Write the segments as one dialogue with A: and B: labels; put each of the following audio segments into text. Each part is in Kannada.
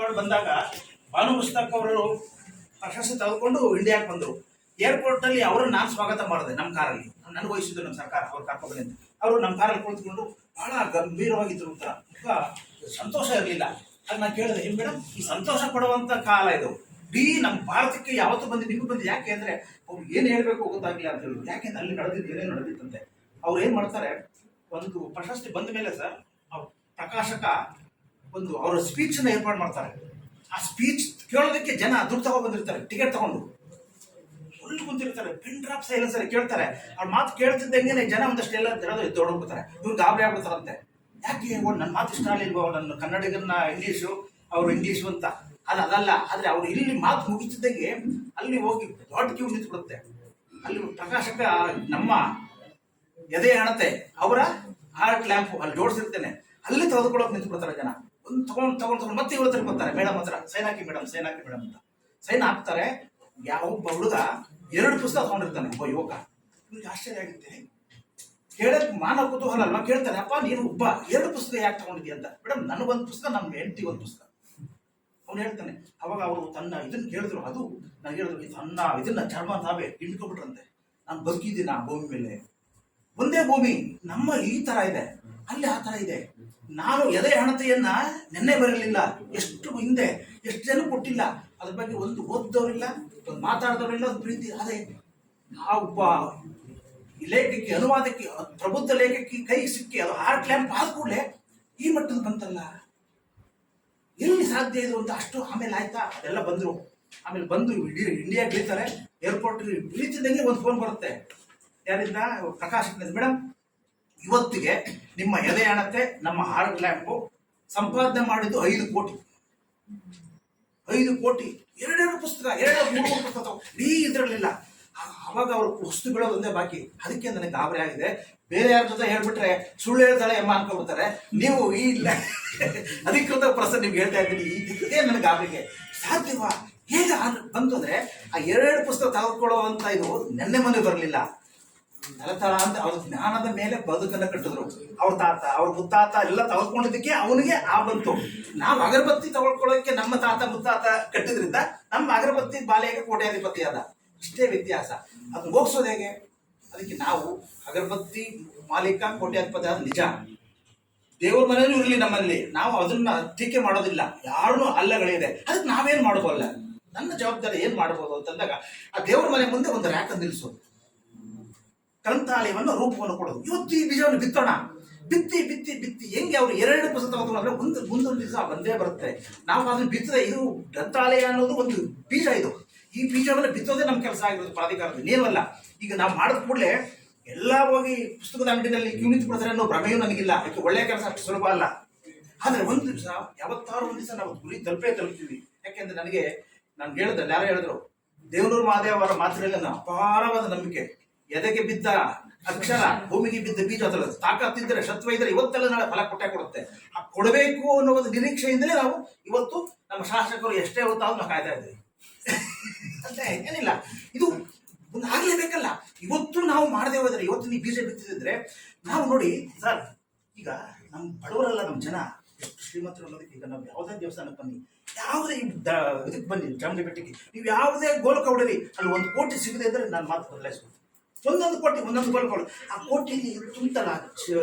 A: ಅವಾರ್ಡ್ ಬಂದಾಗ ಭಾನು ಮುಸ್ತಕ್ ಅವರು ಪ್ರಶಸ್ತಿ ತೆಗೆದುಕೊಂಡು ಇಂಡಿಯಾಕ್ಕೆ ಬಂದರು. ಏರ್ಪೋರ್ಟ್ ಅಲ್ಲಿ ಅವ್ರನ್ನ ನಾನು ಸ್ವಾಗತ ಮಾಡಿದೆ ನಮ್ಮ ಕಾರಲ್ಲಿ. ನನಗೆ ವಹಿಸಿದ್ರು ನಮ್ಮ ಸರ್ಕಾರ, ಅವ್ರು ಕರ್ಕೊಂಡ್ಬಂದು ಅಂತ. ಅವರು ನಮ್ಮ ಕಾರಲ್ಲಿ ಕುಳಿತುಕೊಂಡು ಬಹಳ ಗಂಭೀರವಾಗಿದ್ರು ಅಂತ, ಮುಖ ಸಂತೋಷ ಇರಲಿಲ್ಲ. ಅದು ನಾನು ಕೇಳಿದೆ, ಏನು ಮೇಡಮ್ ಈ ಸಂತೋಷ ಪಡುವಂತ ಕಾಲ ಇದು, ಇಡೀ ನಮ್ಮ ಭಾರತಕ್ಕೆ ಯಾವತ್ತು ಬಂದು ನಿಮ್ಗೆ ಬಂದು ಯಾಕೆ ಅಂದ್ರೆ ಅವ್ರು ಏನು ಹೇಳ್ಬೇಕು ಗೊತ್ತಾಗಿಲ್ಲ ಅಂತ ಹೇಳಿದ್ರು. ಯಾಕೆಂದ್ರೆ ಅಲ್ಲಿ ನಡೆದಿದ್ದು ಏನೇನು ನಡೆದಿತ್ತಂತೆ. ಅವ್ರು ಏನು ಮಾಡ್ತಾರೆ, ಒಂದು ಪ್ರಶಸ್ತಿ ಬಂದ ಮೇಲೆ ಸರ್ ಪ್ರಕಾಶಕ ಒಂದು ಅವರ ಸ್ಪೀಚನ್ನು ಏರ್ಪಾಡು ಮಾಡ್ತಾರೆ. ಆ ಸ್ಪೀಚ್ ಕೇಳೋದಕ್ಕೆ ಜನ ದುಡ್ಡು ತಗೊಂಡು ಬಂದಿರ್ತಾರೆ, ಟಿಕೆಟ್ ತಗೊಂಡು ಫುಲ್ ಕುಂತಿರ್ತಾರೆ, ಪಿನ್ ಡ್ರಾಪ್ ಸೈಲೆನ್ಸ್ ಅಲ್ಲಿ ಕೇಳ್ತಾರೆ. ಅವ್ರ ಮಾತು ಕೇಳ್ತಿದ್ದಂಗೆ ಜನ ಒಂದಷ್ಟು ಎಲ್ಲ ದೊಡ್ಡೋಗ್ಬಿಡ್ತಾರೆ, ಇವ್ರು ಗಾಬರಿ ಆಗ್ಬಿಡ್ತಾರಂತೆ. ಯಾಕೆ ನನ್ನ ಮಾತು ಇಷ್ಟ ಆಗಲಿಲ್ವೋ, ನನ್ನ ಕನ್ನಡಿಗರನ್ನ ಇಂಗ್ಲೀಷು ಅವರು ಇಂಗ್ಲೀಷು ಅಂತ. ಅದಲ್ಲ, ಆದ್ರೆ ಅವ್ರು ಇಲ್ಲಿ ಮಾತು ಮುಗಿತಿದ್ದಂಗೆ ಅಲ್ಲಿ ಹೋಗಿ ದೊಡ್ಡ ಕ್ಯೂ ನಿಂತ್ಬಿಡುತ್ತೆ. ಅಲ್ಲಿ ಪ್ರಕಾಶಕ ನಮ್ಮ ಎದೆ ಹಣತೆ ಅವರ ಹಾರ್ಟ್ ಲ್ಯಾಂಪ್ ಅಲ್ಲಿ ಜೋಡಿಸಿರ್ತೇನೆ, ಅಲ್ಲಿ ತೆಗೆದುಕೊಳ್ಳೋಕೆ ನಿಂತ್ಬಿಡ್ತಾರೆ ಜನ. ಒಂದು ತಗೊಂಡು ಮತ್ತೆ ಇವ್ರ ಹತ್ರ ಬರ್ತಾರೆ, ಮೇಡಮ್ ಹತ್ರ ಸೈನ್ ಹಾಕಿ ಮೇಡಮ್ ಅಂತ ಸೈನ್ ಹಾಕ್ತಾರೆ. ಒಬ್ಬ ಹುಡುಗ 2 ಪುಸ್ತಕ ತಗೊಂಡಿರ್ತಾನೆ, ಒಬ್ಬ ಯುವಕ. ಇವ್ರಿಗೆ ಆಶ್ಚರ್ಯ ಆಗುತ್ತೆ, ಕೇಳಕ್ ಮಾನವ ಕುತೂಹಲ ಅಲ್ವಾ. ಕೇಳ್ತಾರೆ, ಅಪ್ಪ ನೀನು ಒಬ್ಬ 2 ಪುಸ್ತಕ ಯಾಕೆ ತಗೊಂಡಿದ್ಯಾ ಅಂತ. ಮೇಡಮ್ ನನಗೊಂದು ಪುಸ್ತಕ, ನಮ್ಮ ಹೆಂಡತಿ ಒಂದು ಪುಸ್ತಕ. ಅವ್ನು ಹೇಳ್ತಾನೆ, ಅವಾಗ ಅವರು ತನ್ನ ಇದನ್ನ ಕೇಳಿದ್ರು, ಅದು ನನಗೆ ಹೇಳಿದ್ರು, ತನ್ನ ಇದನ್ನ ಚರ್ಮ ತಾವೇ ಹಿಂಡ್ಕೊಬಿಟ್ರಂತೆ. ನಾನು ಬದುಕಿದ್ದೀನಿ ಆ ಭೂಮಿ ಮೇಲೆ, ಒಂದೇ ಭೂಮಿ ನಮ್ಮ ಈ ತರ ಇದೆ, ಅಲ್ಲಿ ಆ ತರ ಇದೆ. ನಾನು ಎದೆ ಹಣತೆಯನ್ನ ನೆನ್ನೆ ಬರಲಿಲ್ಲ, ಎಷ್ಟು ಹಿಂದೆ ಎಷ್ಟು ಜನ ಕೊಟ್ಟಿಲ್ಲ, ಅದ್ರ ಬಗ್ಗೆ ಒಂದು ಓದ್ದವ್ರಿಲ್ಲ, ಒಂದು ಮಾತಾಡಿದವರಿಲ್ಲ, ಒಂದು ಪ್ರೀತಿ. ಅದೇ ಆ ಒಬ್ಬ ಲೇಖಕಿ, ಅನುವಾದಕ್ಕೆ, ಪ್ರಬುದ್ಧ ಲೇಖಕಿ ಕೈ ಸಿಕ್ಕಿ ಅದು ಹಾರ್ಟ್ ಲ್ಯಾಂಪ್ ಆದ ಕೂಡಲೇ ಈ ಮಟ್ಟದ ಬಂತಲ್ಲ, ಎಲ್ಲಿ ಸಾಧ್ಯ ಇದು ಅಂತ ಅಷ್ಟು. ಆಮೇಲೆ ಆಯ್ತಾ ಅದೆಲ್ಲ ಬಂದ್ರು, ಆಮೇಲೆ ಬಂದು ಇಡೀ ಇಂಡಿಯಾ ಇಳಿತಾರೆ. ಏರ್ಪೋರ್ಟ್ ಇಳಿತಿದ್ದಂಗೆ ಒಂದು ಫೋನ್ ಬರುತ್ತೆ, ಯಾರಿಂದ, ಪ್ರಕಾಶ್ ಮೇಡಮ್ ಇವತ್ತಿಗೆ ನಿಮ್ಮ ಎದೆ ಹಣತೆ ನಮ್ಮ ಹಾರ್ಟ್ ಲ್ಯಾಂಪು ಸಂಪಾದನೆ ಮಾಡಿದ್ದು 5 ಕೋಟಿ. 5 ಕೋಟಿ, 2 ಪುಸ್ತಕ, 2-3 ಪುಸ್ತಕ ಇಡೀ ಇದ್ರಲ್ಲಿಲ್ಲ. ಅವಾಗ ಅವ್ರು ವಸ್ತು ಬೀಳೋದು ಒಂದೇ ಬಾಕಿ. ಅದಕ್ಕೆ ನನಗೆ ಗಾಬರಿ ಆಗಿದೆ. ಬೇರೆ ಯಾರ ಜೊತೆ ಹೇಳ್ಬಿಟ್ರೆ ಸುಳ್ಳು ಹೇಳ್ತಾಳೆ ಎಮ್ಮ ಅನ್ಕೊಬಿಡ್ತಾರೆ. ನೀವು ಈ ಅಧಿಕೃತ ಪ್ರಶ್ನೆ ನಿಮ್ಗೆ ಹೇಳ್ತಾ ಇದ್ದೀನಿ, ಇದೇ ನನಗೆ ಗಾಬರಿಗೆ. ಸಾಧ್ಯವಾ, ಹೇಗೆ ಬಂತು ಅಂದ್ರೆ ಆ 2 ಪುಸ್ತಕ ತೆಗೆದುಕೊಳ್ಳುವಂತ ಇದು ನೆನ್ನೆ ಮೊನ್ನೆ ಬರಲಿಲ್ಲ. ನೆಲತಳ ಅಂತ ಅವ್ರ ಜ್ಞಾನದ ಮೇಲೆ ಬದುಕನ್ನ ಕಟ್ಟಿದ್ರು. ಅವ್ರ ತಾತ, ಅವ್ರ ಮುತ್ತಾತ ಎಲ್ಲ ತೆಗೆದುಕೊಂಡಿದ್ದಕ್ಕೆ ಅವನಿಗೆ ಆ ಬಂತು. ನಾವು ಅಗರಬತ್ತಿ ತಗೊಳ್ಕೊಳ್ಳೋಕೆ ನಮ್ಮ ತಾತ ಮುತ್ತಾತ ಕಟ್ಟಿದ್ರಿಂದ ನಮ್ಮ ಅಗರಬತ್ತಿ ಬಾಲೆಗೆ ಕೋಟ್ಯಾಧಿಪತಿ ಆದ. ಇಷ್ಟೇ ವ್ಯತ್ಯಾಸ. ಅದನ್ನ ಹೋಗ್ಸೋದು ಹೇಗೆ? ಅದಕ್ಕೆ ನಾವು ಅಗರಬತ್ತಿ ಮಾಲೀಕ ಕೋಟ್ಯಾಧಿಪತಿ ಆದ ನಿಜ, ದೇವ್ರ ಮನೆಯಲ್ಲೂ ಇರಲಿ ನಮ್ಮಲ್ಲಿ, ನಾವು ಅದನ್ನ ಟೀಕೆ ಮಾಡೋದಿಲ್ಲ, ಯಾರನ್ನೂ ಅಲ್ಲಗಳಿದೆ. ಅದಕ್ಕೆ ನಾವೇನ್ ಮಾಡ್ಬೋಲ್ಲ, ನನ್ನ ಜವಾಬ್ದಾರಿ ಏನ್ ಮಾಡ್ಬೋದು ಅಂತಂದಾಗ ಆ ದೇವ್ರ ಮನೆ ಮುಂದೆ ಒಂದು ರ್ಯಾಕ್ ನಿಲ್ಲಿಸೋದು, ಗ್ರಂಥಾಲಯವನ್ನು ರೂಪವನ್ನು ಕೊಡೋದು. ಇವತ್ತು ಈ ಬೀಜವನ್ನು ಬಿತ್ತೋಣ, ಬಿತ್ತಿ ಬಿತ್ತಿ ಬಿತ್ತಿ ಹೆಂಗೆ ಅವ್ರು 2 ಪುಸ್ತಕ ತಗೊಂಡ್ರೆ ಮುಂದೊಂದು ದಿವಸ ಬಂದೇ ಬರುತ್ತೆ. ನಾವು ಅದನ್ನು ಬಿತ್ತದೆ. ಇದು ಗ್ರಂಥಾಲಯ ಅನ್ನೋದು ಒಂದು ಬೀಜ. ಇದು ಈ ಬೀಜವನ್ನು ಬಿತ್ತೋದೇ ನಮ್ಮ ಕೆಲಸ ಆಗಿರೋದು ಪ್ರಾಧಿಕಾರದ, ನೀವಲ್ಲ. ಈಗ ನಾವು ಮಾಡಿದ ಕೂಡಲೇ ಎಲ್ಲ ಹೋಗಿ ಪುಸ್ತಕದ ಅಂಗಡಿನಲ್ಲಿ ಕ್ಯೂ ನಿಂತ್ಕೊಡ್ತಾರೆ ಅನ್ನೋ ಭ್ರಮೆಯೂ ನನಗಿಲ್ಲ. ಯಾಕೆ ಒಳ್ಳೆಯ ಕೆಲಸ ಅಷ್ಟು ಸುಲಭ ಅಲ್ಲ. ಆದ್ರೆ ಒಂದು ದಿವಸ, ಯಾವತ್ತಾರು ಒಂದು ದಿವಸ ನಾವು ಗುರಿ ತಲುಪ್ತೀವಿ. ಯಾಕೆಂದ್ರೆ ನಾನು ಹೇಳಿದ್ರೆ ಯಾರು ಹೇಳಿದ್ರು, ದೇವನೂರು ಮಹಾದೇವ ಅವರ ಮಾತಿನಲ್ಲಿ ನನ್ನ ಅಪಾರವಾದ ನಂಬಿಕೆ. ಎದೆಗೆ ಬಿದ್ದ ಅಕ್ಷರ, ಭೂಮಿಗೆ ಬಿದ್ದ ಬೀಜ, ಅದರ ತಾಕತ್ತಿದ್ದರೆ, ಶತ್ವ ಇದ್ದರೆ ಇವತ್ತೆಲ್ಲ ನಾಳೆ ಫಲ ಕೊಡುತ್ತೆ. ಆ ಕೊಡಬೇಕು ಅನ್ನೋ ಒಂದು ನಿರೀಕ್ಷೆಯಿಂದಲೇ ನಾವು ಇವತ್ತು ನಮ್ಮ ಶಾಸಕರು ಎಷ್ಟೇ ಹೊತ್ತಾದ್ರೂ ನಾವು ಕಾಯ್ತಾ ಇದ್ದೀವಿ. ಅಂತ ಏನಿಲ್ಲ, ಇದು ಒಂದು ಆಗ್ಲೇಬೇಕಲ್ಲ. ಇವತ್ತು ನಾವು ಮಾಡದೆ ಹೋದ್ರೆ, ಇವತ್ತು ನೀವು ಬೀಜ ಬಿತ್ತಿದ್ರೆ ನಾವು ನೋಡಿ ಸರ್, ಈಗ ನಮ್ಮ ಬಡವರಲ್ಲ ನಮ್ಮ ಜನ, ಎಷ್ಟು ಶ್ರೀಮಂತರು ಅನ್ನೋದಕ್ಕೆ. ಈಗ ನಾವು ಯಾವುದೇ ದೇವಸ್ಥಾನಕ್ಕೆ ಬನ್ನಿ, ಯಾವುದೇ ಇದಕ್ಕೆ ಬನ್ನಿ, ಚಾಮುಂಡಿ ಬೆಟ್ಟಕ್ಕೆ, ನೀವು ಯಾವುದೇ ಗೋಲಕ ಹೊಡಲಿ, ಅಲ್ಲಿ 1 ಕೋಟಿ ಸಿಗದೆ ಇದ್ರೆ ನಾನು ಮಾತು ಬದಲಾಯಿಸ್ಬೋದು. 1 ಕೋಟಿ, 1 ಗೋಲಕಗಳು, ಆ ಕೋಟಿಯಲ್ಲಿ ತುಂಬಲ್ಲ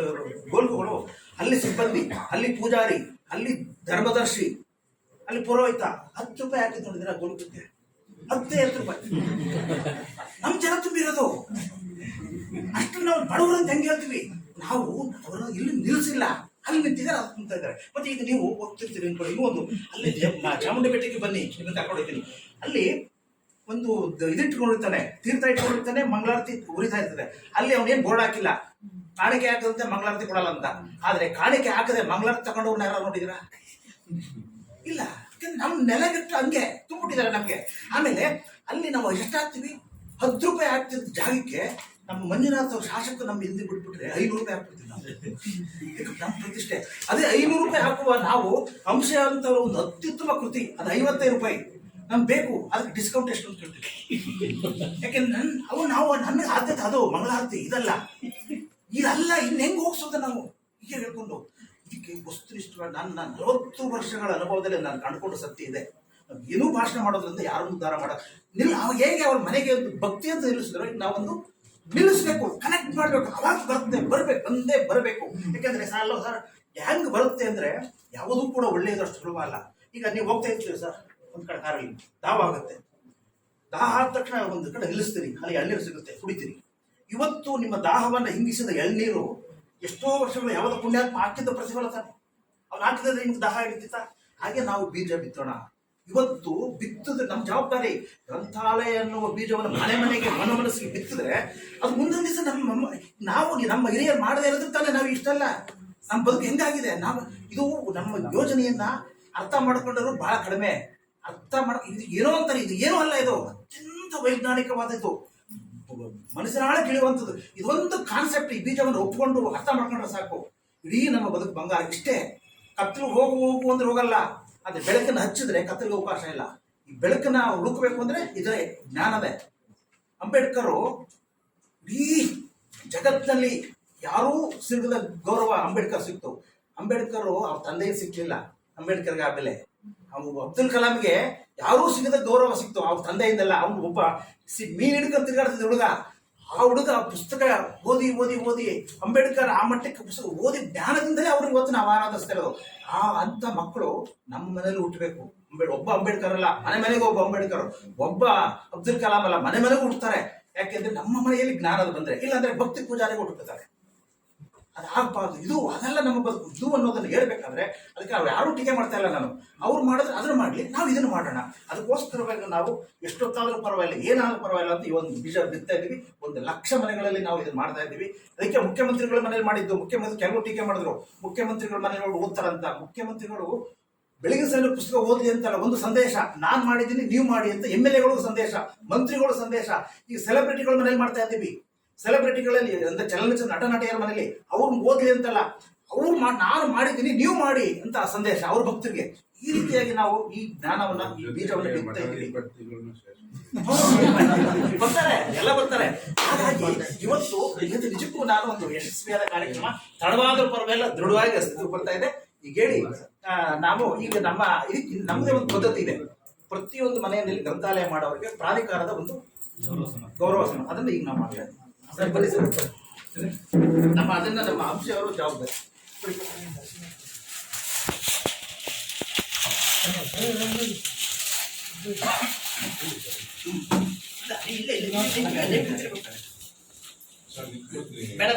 A: ಗೋಲಕಗಳು. ಅಲ್ಲಿ ಸಿಬ್ಬಂದಿ, ಅಲ್ಲಿ ಪೂಜಾರಿ, ಅಲ್ಲಿ ಧರ್ಮದರ್ಶಿ, ಅಲ್ಲಿ ಪುರೋಹಿತ. 10 ರೂಪಾಯಿ ಹಾಕಿದ್ ನೋಡಿದ್ರೆ ಆ ಗೋಲಕಕ್ಕೆ 10 ರೂಪಾಯಿ. ನಮ್ಮ ಜನ ತುಂಬಿರೋದು ಅಷ್ಟು. ನಾವು ಬಡವರು ಅಂತ ಹೆಂಗೆ ಹೇಳ್ತೀವಿ, ನಾವು ಅವರನ್ನು ಇಲ್ಲಿ ನಿಲ್ಲಿಸಿಲ್ಲ, ಅಲ್ಲಿ ನಿಂತಿದ್ದಾರೆ, ಅದು ಕುಂತ ಇದ್ದಾರೆ. ಮತ್ತೆ ಈಗ ನೀವು ಹೋಗ್ತಿರ್ತೀರಿ ಅನ್ಕೊಳ್ಳಿ, ಇನ್ನೊಂದು ಅಲ್ಲಿ ಚಾಮುಂಡಿ ಬೆಟ್ಟಕ್ಕೆ ಬನ್ನಿ, ನಿಮ್ಮನ್ನು ಕರ್ಕೊಂಡಿದ್ದೀನಿ. ಅಲ್ಲಿ ಒಂದು ಇದಿಟ್ಕೊಂಡಿರ್ತಾನೆ, ತೀರ್ಥ ಇಟ್ಕೊಂಡಿರ್ತಾನೆ, ಮಂಗಳಾರತಿ ಉರಿತಾ ಇರ್ತದೆ. ಅಲ್ಲಿ ಅವನೇನು ಬೋರ್ಡ್ ಹಾಕಿಲ್ಲ, ಕಾಣಿಕೆ ಹಾಕದಂತೆ ಮಂಗಳಾರತಿ ಕೊಡಲ್ಲ ಅಂತ. ಆದ್ರೆ ಕಾಣಿಕೆ ಹಾಕದೆ ಮಂಗಳಾರತಿ ತಗೊಂಡವ್ರನ್ನ ಯಾರು ನೋಡಿದಿರಾ? ಇಲ್ಲ. ನಮ್ಮ ನೆಲೆಗಟ್ಟು ಹಂಗೆ ತುಂಬಿಟ್ಟಿದ್ದಾರೆ ನಮ್ಗೆ. ಆಮೇಲೆ ಅಲ್ಲಿ ನಾವು ಎಷ್ಟಾಗ್ತೀವಿ, 10 ರೂಪಾಯಿ ಹಾಕ್ತಿದ್ದ ಜಾಗಕ್ಕೆ ನಮ್ಮ ಮಂಜುನಾಥ ಶಾಸಕ ನಮ್ಮ ಹಿಂದೆ ಬಿಟ್ಬಿಟ್ರೆ 500 ರೂಪಾಯಿ ಹಾಕ್ಬಿಡ್ತೀವಿ ನಾವು. ನಮ್ಮ ಪ್ರತಿಷ್ಠೆ ಅದೇ 500 ರೂಪಾಯಿ ಹಾಕುವ ನಾವು ಅಂಶ ಅಂತ ಒಂದು ಅತ್ಯುತ್ತಮ ಕೃತಿ, ಅದು 55 ರೂಪಾಯಿ ನಮ್ಗೆ ಬೇಕು. ಅದಕ್ಕೆ ಡಿಸ್ಕೌಂಟ್ ಎಷ್ಟು ಅಂತ ಕೇಳ್ತೀವಿ. ಯಾಕೆಂದ್ರೆ ನಾವು ನನ್ನ ಆದ್ಯತೆ ಅದು ಮಂಗಳಾರತಿ, ಇದಲ್ಲ ಇನ್ನು ಹೆಂಗ್ ಹೋಗ್ಸೋದ ನಾವು ಹೀಗೆ ಹೇಳ್ಕೊಂಡು. ಇದಕ್ಕೆ ವಸ್ತುನಿಷ್ಠವಾಗಿ ನನ್ನ 40 ವರ್ಷಗಳ ಅನುಭವದಲ್ಲಿ ನಾನು ಕಂಡುಕೊಂಡ ಸತ್ಯ ಇದೆ. ಏನೂ ಭಾಷಣ ಮಾಡೋದ್ರಿಂದ ಯಾರನ್ನು ಉದ್ಧಾರ ಮಾಡ ಅವಾಗ ಹೇಗೆ ಅವ್ರ ಮನೆಗೆ ಒಂದು ಭಕ್ತಿ ಅಂತ ನಿಲ್ಲಿಸಿದ್ರು, ನಾವೊಂದು ನಿಲ್ಲಿಸ್ಬೇಕು, ಕನೆಕ್ಟ್ ಮಾಡ್ಬೇಕು, ಅವಾಗ ಬರುತ್ತೆ, ಬಂದೇ ಬರಬೇಕು. ಯಾಕೆಂದ್ರೆ ಸರ್ ಹೆಂಗ್ ಬರುತ್ತೆ ಅಂದ್ರೆ ಯಾವುದೂ ಕೂಡ ಒಳ್ಳೆಯದಷ್ಟು ಸುಲಭ ಅಲ್ಲ. ಈಗ ನೀವು ಹೋಗ್ತಾ ಇರ್ತೀವಿ ಸರ್, ಒಂದ್ ಕಡೆ ಕಾರಲ್ಲಿ ದಾವ ಆಗುತ್ತೆ, ದಾಹ ಆದ ತಕ್ಷಣ ಒಂದು ಕಡೆ ನಿಲ್ಲಿಸ್ತೀರಿ, ಅಲ್ಲಿ ಎಳ್ನೀರು ಸಿಗುತ್ತೆ, ಕುಡಿತೀರಿ. ಇವತ್ತು ನಿಮ್ಮ ದಾಹವನ್ನು ಹಿಂಗಿಸಿದ ಎಳ್ನೀರು ಎಷ್ಟೋ ವರ್ಷಗಳು ಯಾವ್ದು ಪುಣ್ಯಾತ್ಮ ಹಾಕಿದ್ದ ಪ್ರತಿಫಲ ತಾನೆ. ಅವ್ನು ಹಾಕಿದ್ರೆ ನಿಮ್ಗೆ ದಾಹ ಹಿಡಿತಿತ್ತ. ಹಾಗೆ ನಾವು ಬೀಜ ಬಿತ್ತೋಣ. ಇವತ್ತು ಬಿತ್ತದ ನಮ್ಮ ಜವಾಬ್ದಾರಿ. ಗ್ರಂಥಾಲಯ ಎನ್ನುವ ಬೀಜವನ್ನು ಮನೆಗೆ ಮನಸ್ಸಿಗೆ ಬಿತ್ತಿದ್ರೆ ಅದು ಮುಂದಿನ ದಿವಸ ನಮ್ಮ ಹಿರಿಯರು ಮಾಡದೇ ಇರೋದ್ರ ತಾನೆ ನಾವು ಇಷ್ಟಲ್ಲ. ನಮ್ಮ ಬದುಕು ಹೆಂಗಾಗಿದೆ, ಇದು ನಮ್ಮ ಯೋಜನೆಯನ್ನ ಅರ್ಥ ಮಾಡ್ಕೊಂಡವರು ಬಹಳ ಕಡಿಮೆ. ಇದು ಏನೋ ಅಂತಾರೆ, ಇದು ಏನೋ ಅಲ್ಲ, ಇದು ಅತ್ಯಂತ ವೈಜ್ಞಾನಿಕವಾದದ್ದು, ಮನಸ್ಸಿನಾಳ ತಿಳಿಯುವಂಥದ್ದು. ಇದೊಂದು ಕಾನ್ಸೆಪ್ಟ್, ಈ ಬೀಜವನ್ನು ಒಪ್ಪಿಕೊಂಡು ಅರ್ಥ ಮಾಡ್ಕೊಂಡ್ರೆ ಸಾಕು, ಇಡೀ ನಮ್ಮ ಬದುಕು ಬಂಗಾರ. ಇಷ್ಟೇ. ಕತ್ತಲು ಹೋಗು ಅಂದ್ರೆ ಹೋಗಲ್ಲ, ಅದೇ ಬೆಳಕನ್ನು ಹಚ್ಚಿದ್ರೆ ಕತ್ತಲಿಗೆ ಅವಕಾಶ ಇಲ್ಲ. ಈ ಬೆಳಕನ್ನ ಹುಡುಕಬೇಕು ಅಂದ್ರೆ ಇದರ ಜ್ಞಾನವೇ. ಅಂಬೇಡ್ಕರ್ ಇಡೀ ಜಗತ್ತಿನಲ್ಲಿ ಯಾರೂ ಸಿಗದ ಗೌರವ ಅಂಬೇಡ್ಕರ್ ಸಿಕ್ತು. ಅಂಬೇಡ್ಕರ್ ಅವ್ರ ತಂದೆಗೆ ಸಿಕ್ಲಿಲ್ಲ, ಅಂಬೇಡ್ಕರ್ಗೆ ಆಮೇಲೆ ಅಬ್ದುಲ್ ಕಲಾಂಗೆ ಯಾರೂ ಸಿಗದ ಗೌರವ ಸಿಕ್ತು ಅವ್ರ ತಂದೆಯಿಂದಲ್ಲ. ಅವನು ಒಬ್ಬ ಮೀನ್ ಹಿಡ್ಕೊಂಡು ತಿರುಗಾಡ್ತಿದ್ದ ಹುಡುಗ. ಆ ಹುಡುಗ ಪುಸ್ತಕ ಓದಿ ಅಂಬೇಡ್ಕರ್ ಆ ಮಟ್ಟಕ್ಕೆ ಪುಸ್ತಕ ಓದಿ ಜ್ಞಾನದಿಂದಲೇ ಅವ್ರಿಗೆ ಇವತ್ತು ನಾವು ಆರಾಧಿಸ್ತಿರೋದು. ಅಂತ ಮಕ್ಕಳು ನಮ್ಮ ಮನೇಲಿ ಹುಟ್ಟಬೇಕು. ಒಬ್ಬ ಅಂಬೇಡ್ಕರ್ ಅಲ್ಲ, ಮನೆಗೆ ಒಬ್ಬ ಅಂಬೇಡ್ಕರ್, ಒಬ್ಬ ಅಬ್ದುಲ್ ಕಲಾಂ ಅಲ್ಲ, ಮನೆಗೂ ಹುಟ್ಟುತ್ತಾರೆ. ಯಾಕೆಂದ್ರೆ ನಮ್ಮ ಮನೆಯಲ್ಲಿ ಜ್ಞಾನದ ಬಂದ್ರೆ, ಇಲ್ಲಾಂದ್ರೆ ಭಕ್ತಿ ಪೂಜಾರಿಗೆ ಹುಟ್ಟುತ್ತಾರೆ. ಅದಾಗಬಾರ್ದು. ಅದೆಲ್ಲ ನಮ್ಮ ಬದುಕು. ಇದು ಅನ್ನೋದನ್ನು ಹೇಳ್ಬೇಕಾದ್ರೆ ಅದಕ್ಕೆ ನಾವು ಯಾರು ಟೀಕೆ ಮಾಡ್ತಾ ಇಲ್ಲ. ಅವ್ರು ಮಾಡಿದ್ರೆ ಅದನ್ನು ಮಾಡಲಿ, ನಾವು ಇದನ್ನು ಮಾಡೋಣ. ಅದಕ್ಕೋಸ್ಕರವಾಗಿ ನಾವು ಎಷ್ಟೊತ್ತಾದ್ರೂ ಪರವಾಗಿಲ್ಲ, ಏನಾದ್ರೂ ಪರವಾಗಿಲ್ಲ ಅಂತ ಈ ಒಂದು ಬೀಜ ಬಿತ್ತಾ ಇದ್ದೀವಿ. 1,00,000 ಮನೆಗಳಲ್ಲಿ ನಾವು ಇದನ್ನು ಮಾಡ್ತಾ ಇದ್ದೀವಿ. ಅದಕ್ಕೆ ಮುಖ್ಯಮಂತ್ರಿಗಳ ಮನೇಲಿ ಮಾಡಿದ್ದು, ಕೆಲವು ಟೀಕೆ ಮಾಡಿದ್ರು, ಮುಖ್ಯಮಂತ್ರಿಗಳ ಮನೆಗಳು ಓದ್ತಾರಂತ. ಮುಖ್ಯಮಂತ್ರಿಗಳು ಬೆಳಿಗ್ಗೆ ಸಲ ಪುಸ್ತಕ ಓದಲಿ ಅಂತಲ್ಲ, ಒಂದು ಸಂದೇಶ, ನಾನ್ ಮಾಡಿದ್ದೀನಿ ನೀವು ಮಾಡಿ ಅಂತ. MLA ಸಂದೇಶ, ಮಂತ್ರಿಗಳು ಸಂದೇಶ. ಈಗ ಸೆಲೆಬ್ರಿಟಿಗಳ ಮನೇಲಿ ಮಾಡ್ತಾ ಇದ್ದೀವಿ. ಸೆಲೆಬ್ರಿಟಿಗಳಲ್ಲಿ ಅಂದ್ರೆ ಚಲನಚಿತ್ರ ನಟ ನಟಿಯರ ಮನೆಯಲ್ಲಿ ಅವ್ರನ್ನ ಓದ್ಲಿ ಅಂತಲ್ಲ, ನಾನು ಮಾಡಿದ್ದೀನಿ ನೀವು ಮಾಡಿ ಅಂತ ಸಂದೇಶ ಅವ್ರ ಭಕ್ತರಿಗೆ. ಈ ರೀತಿಯಾಗಿ ನಾವು ಈ ಜ್ಞಾನವನ್ನ, ಈ ಬೀಜವನ್ನ ಬಿತ್ತಾ ಇದ್ದೀವಿ. ಬರ್ತಾರೆ, ಎಲ್ಲ ಬರ್ತಾರೆ. ಹಾಗಾಗಿ ಇವತ್ತು ನಿಜಕ್ಕೂ ನಾನು ಒಂದು ಯಶಸ್ವಿಯಾದ ಕಾರ್ಯಕ್ರಮ, ತಡವಾದ ಪರವೆಲ್ಲ ದೃಢವಾಗಿ ಅಸ್ತಿತ್ವ ಬರ್ತಾ ಇದೆ. ಈಗ ಹೇಳಿ, ನಾವು ಈಗ ನಮ್ಮದೇ ಒಂದು ಪದ್ಧತಿ ಇದೆ. ಪ್ರತಿಯೊಂದು ಮನೆಯಲ್ಲಿ ಗ್ರಂಥಾಲಯ ಮಾಡೋರಿಗೆ ಪ್ರಾಧಿಕಾರದ ಒಂದು ಗೌರವ ಸಮ, ಅದನ್ನ ಈಗ ನಾವು ಮಾಡ್ತಾ ಇದ್ದೀವಿ. ಸರ್ ಬನ್ನಿ ಸರ್, ನಮ್ಮ ಅಂಶ ಅವರು ಜವಾಬ್ದಾರಿ. ಬೇಡ